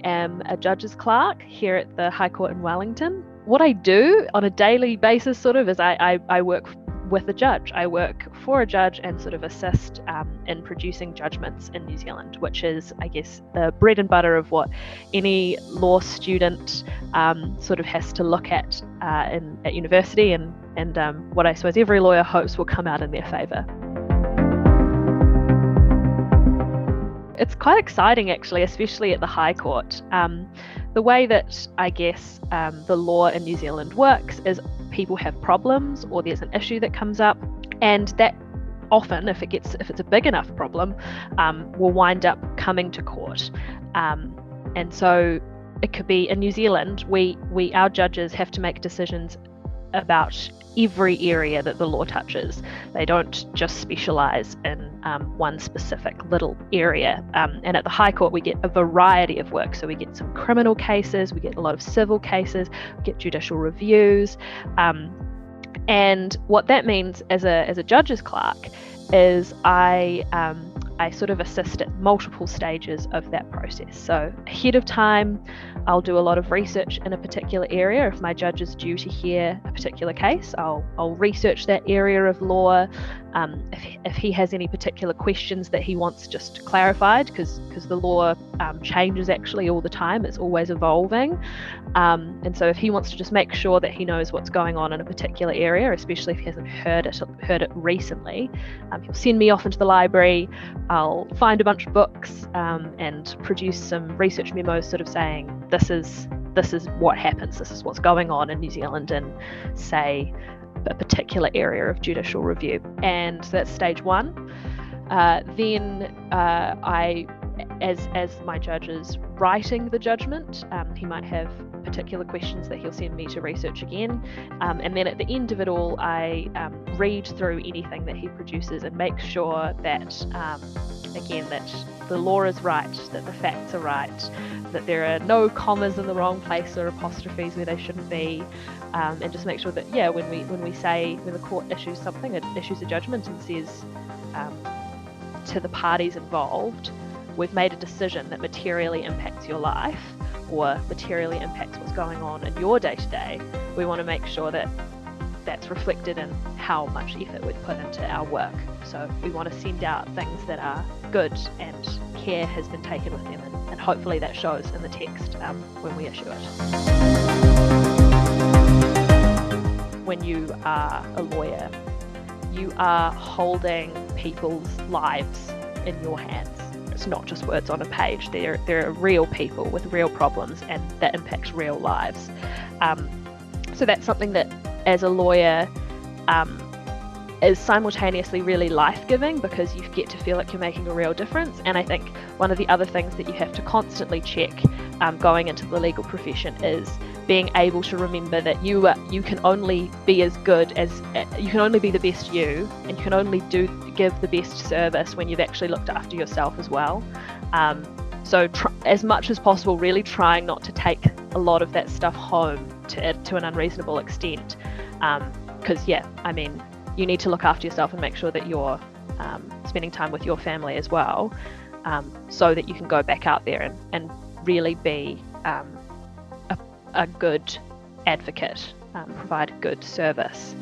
am a Judges Clerk here at the High Court in Wellington. What I do on a daily basis sort of is I work with a judge. I work for a judge and sort of assist in producing judgments in New Zealand, which is, I guess, the bread and butter of what any law student sort of has to look at university, and what I suppose every lawyer hopes will come out in their favour. It's quite exciting, actually, especially at the High Court. The way that I guess the law in New Zealand works is people have problems or there's an issue that comes up, and that often, if it's a big enough problem, will wind up coming to court. And so it could be in New Zealand, our judges have to make decisions about every area that the law touches. They don't just specialise in one specific little area. And at the High Court, we get a variety of work. So we get some criminal cases, we get a lot of civil cases, we get judicial reviews. And what that means as a judge's clerk is I sort of assist at multiple stages of that process. So ahead of time, I'll do a lot of research in a particular area. If my judge is due to hear a particular case, I'll research that area of law. If he has any particular questions that he wants just clarified, because the law changes actually all the time, it's always evolving. And so if he wants to just make sure that he knows what's going on in a particular area, especially if he hasn't heard it recently, he'll send me off into the library. I'll find a bunch of books and produce some research memos sort of saying this is what happens, this is what's going on in New Zealand in, say, a particular area of judicial review. And that's stage one. Then I, as my judge is writing the judgment, he might have particular questions that he'll send me to research again. And then at the end of it all, I read through anything that he produces and make sure that, again, that the law is right, that the facts are right, that there are no commas in the wrong place or apostrophes where they shouldn't be, and just make sure that, when the court issues something, it issues a judgment and says to the parties involved, we've made a decision that materially impacts your life or materially impacts what's going on in your day-to-day, we want to make sure that that's reflected in how much effort we've put into our work. So we want to send out things that are good and care has been taken with them, and hopefully that shows in the text when we issue it. When you are a lawyer, you are holding people's lives in your hands. It's not just words on a page. There are real people with real problems, and that impacts real lives. So that's something that, as a lawyer, is simultaneously really life-giving, because you get to feel like you're making a real difference. And I think one of the other things that you have to constantly check going into the legal profession is being able to remember that you can only be as good as, you can only be the best you, and you can only give the best service when you've actually looked after yourself as well. So as much as possible, really trying not to take a lot of that stuff home to an unreasonable extent, because you need to look after yourself and make sure that you're spending time with your family as well, so that you can go back out there and really be a good advocate, provide good service.